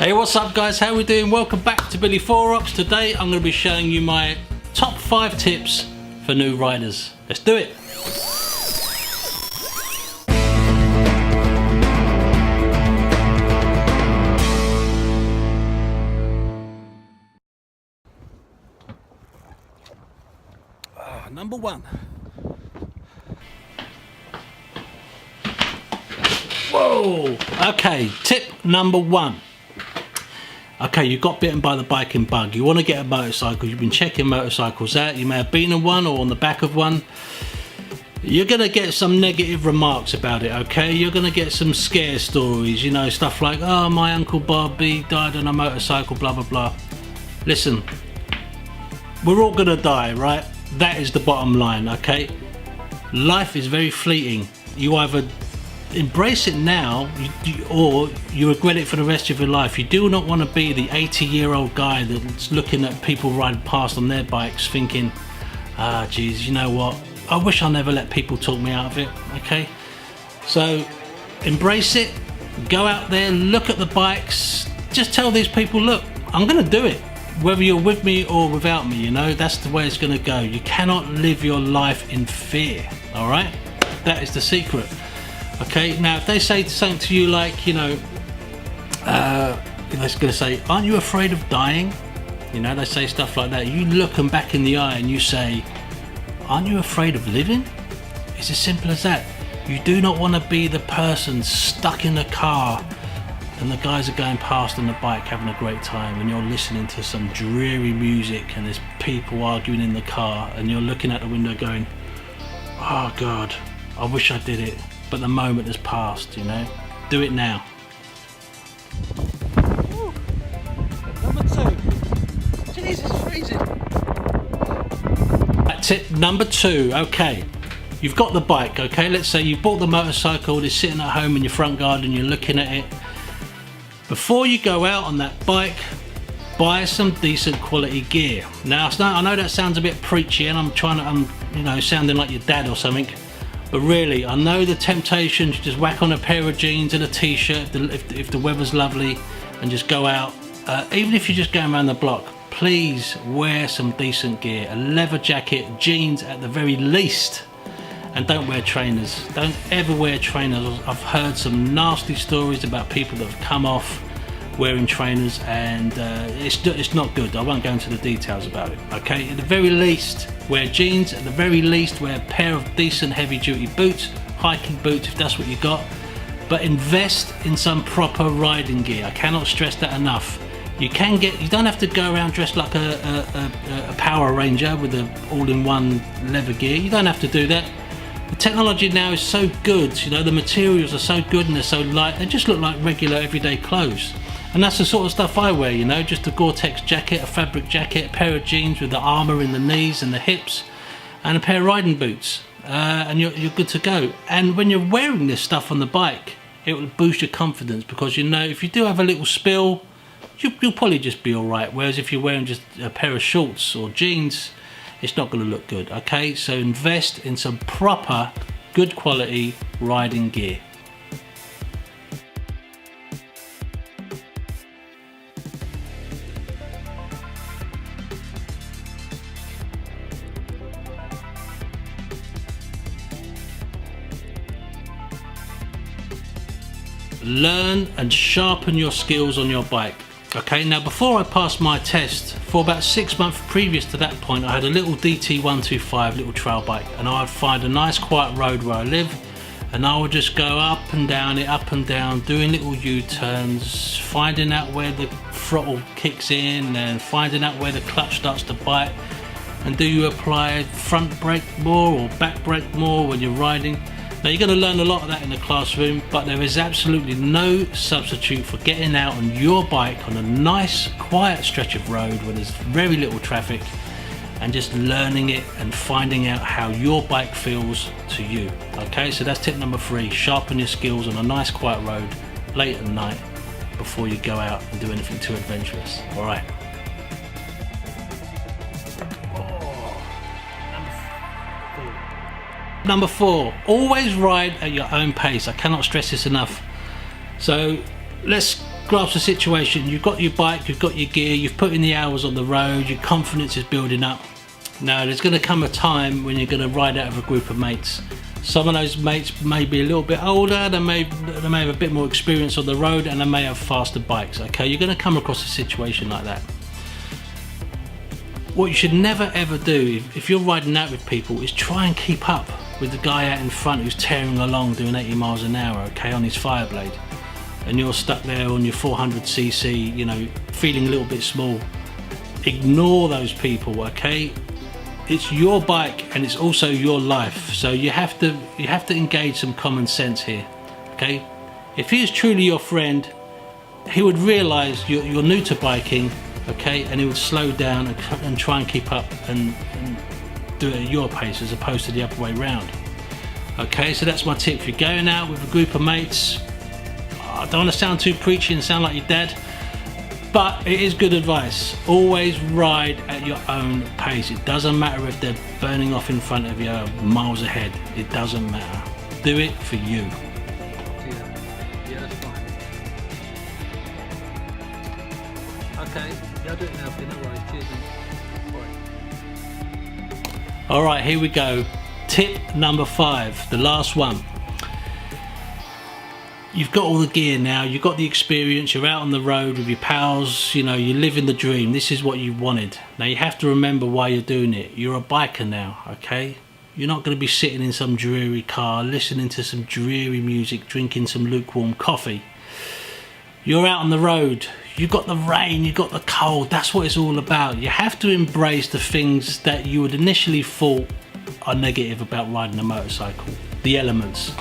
Hey, what's up guys, how we doing? Welcome back to Billy 4Rocks. Today I'm going to be showing you my top 5 tips for new riders. Let's do it! Number 1. Whoa! Okay, tip number 1. Okay, you got bitten by the biking bug. You want to get a motorcycle. You've been checking motorcycles out. You may have been on one or on the back of one. You're going to get some negative remarks about it, okay? You're going to get some scare stories, you know, stuff like, oh, my Uncle Bobby died on a motorcycle, blah, blah, blah. Listen, we're all going to die, right? That is the bottom line, okay? Life is very fleeting. You either embrace it now or you regret it for the rest of your life. You do not want to be the 80-year-old guy that's looking at people riding past on their bikes thinking, ah, geez, you know what, I wish I never let people talk me out of it. Okay, so embrace it, go out there, look at the bikes, just tell these people, look, I'm gonna do it whether you're with me or without me. You know, that's the way it's gonna go. You cannot live your life in fear. All right, that is the secret. Okay, now if they say something to you like, you know, let's gonna say, aren't you afraid of dying? You know, they say stuff like that. You look them back in the eye and you say, aren't you afraid of living? It's as simple as that. You do not want to be the person stuck in the car and the guys are going past on the bike having a great time and you're listening to some dreary music and there's people arguing in the car and you're looking out the window going, oh God, I wish I did it. But the moment has passed, you know. Do it now. Ooh. Number 2. Jesus, it's freezing. Tip number 2. Okay, you've got the bike. Okay, let's say you bought the motorcycle. It's sitting at home in your front garden. You're looking at it. Before you go out on that bike, buy some decent quality gear. Now, I know that sounds a bit preachy, and I'm you know, sounding like your dad or something. But really, I know the temptation to just whack on a pair of jeans and a t-shirt if the weather's lovely and just go out. Even if you're just going around the block, please wear some decent gear. A leather jacket, jeans at the very least. And don't wear trainers. Don't ever wear trainers. I've heard some nasty stories about people that have come off wearing trainers and it's not good. I won't go into the details about it, okay? At the very least, wear jeans. At the very least, wear a pair of decent heavy duty boots, hiking boots if that's what you got, but invest in some proper riding gear. I cannot stress that enough. You don't have to go around dressed like a Power Ranger with the all-in-one leather gear. You don't have to do that. The technology now is so good, you know, the materials are so good and they're so light, they just look like regular everyday clothes. And that's the sort of stuff I wear, you know, just a Gore-Tex jacket, a fabric jacket, a pair of jeans with the armour in the knees and the hips, and a pair of riding boots, and you're good to go. And when you're wearing this stuff on the bike, it will boost your confidence because, you know, if you do have a little spill, you'll probably just be alright. Whereas if you're wearing just a pair of shorts or jeans, it's not going to look good, okay? So invest in some proper, good quality riding gear. Learn and sharpen your skills on your bike. Okay, now before I passed my test, for about 6 months previous to that point, I had a little DT125 little trail bike, and I would find a nice quiet road where I live and I would just go up and down it, up and down, doing little U-turns, finding out where the throttle kicks in and finding out where the clutch starts to bite, and do you apply front brake more or back brake more when you're riding. Now you're going to learn a lot of that in the classroom, but there is absolutely no substitute for getting out on your bike on a nice quiet stretch of road where there's very little traffic and just learning it and finding out how your bike feels to you. Okay, so that's tip number 3, sharpen your skills on a nice quiet road late at night before you go out and do anything too adventurous. All right. Number 4, always ride at your own pace. I cannot stress this enough. So let's grasp the situation. You've got your bike, you've got your gear, you've put in the hours on the road, your confidence is building up. Now there's going to come a time when you're going to ride out with a group of mates. Some of those mates may be a little bit older, they may have a bit more experience on the road, and they may have faster bikes, okay? You're going to come across a situation like that. What you should never ever do if you're riding out with people is try and keep up with the guy out in front who's tearing along doing 80 miles an hour, okay, on his Fireblade, and you're stuck there on your 400cc, you know, feeling a little bit small. Ignore those people, okay? It's your bike and it's also your life, so you have to engage some common sense here, okay? If he is truly your friend, he would realise you're new to biking, okay, and he would slow down and try and keep up and do it at your pace as opposed to the other way round. Okay, so that's my tip. If you're going out with a group of mates, I don't want to sound too preachy and sound like your dad, but it is good advice. Always ride at your own pace. It doesn't matter if they're burning off in front of you miles ahead. It doesn't matter. Do it for you. Yeah, that's fine. Okay, I'll do it now, no worries. Cheers. Alright, here we go. Tip number 5, the last one. You've got all the gear now, you've got the experience, you're out on the road with your pals, you know, you're living the dream. This is what you wanted. Now you have to remember why you're doing it. You're a biker now, okay? You're not going to be sitting in some dreary car, listening to some dreary music, drinking some lukewarm coffee. You're out on the road. You've got the rain, you've got the cold. That's what it's all about. You have to embrace the things that you would initially thought are negative about riding a motorcycle. The elements.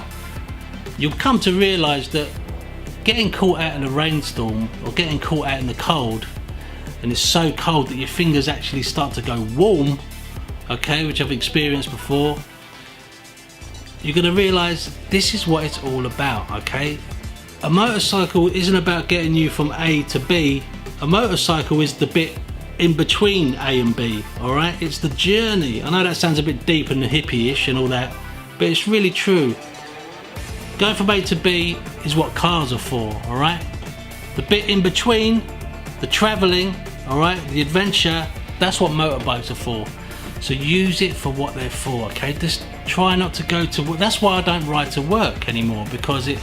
You'll come to realise that getting caught out in a rainstorm or getting caught out in the cold, and it's so cold that your fingers actually start to go warm, okay, which I've experienced before, you're going to realise this is what it's all about, okay? A motorcycle isn't about getting you from A to B. A motorcycle is the bit in between A and B, alright? It's the journey. I know that sounds a bit deep and hippie-ish and all that, but it's really true. Going from A to B is what cars are for, alright? The bit in between, the travelling, alright, the adventure, that's what motorbikes are for. So use it for what they're for, okay? Just try not to go to work. That's why I don't ride to work anymore, because it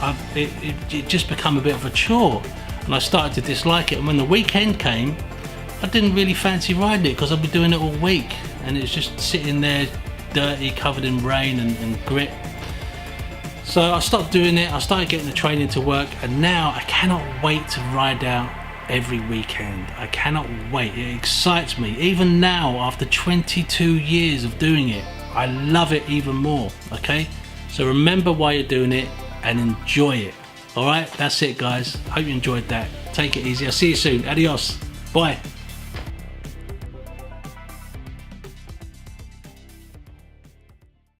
just become a bit of a chore, and I started to dislike it. And when the weekend came, I didn't really fancy riding it because I'd be doing it all week, and it's just sitting there dirty, covered in rain and grit. So I stopped doing it. I started getting the training to work, and now I cannot wait to ride out every weekend. I cannot wait. It excites me. Even now, after 22 years of doing it, I love it even more, okay? So remember why you're doing it and enjoy it. Alright, that's it guys. Hope you enjoyed that. Take it easy. I'll see you soon. Adios. Bye.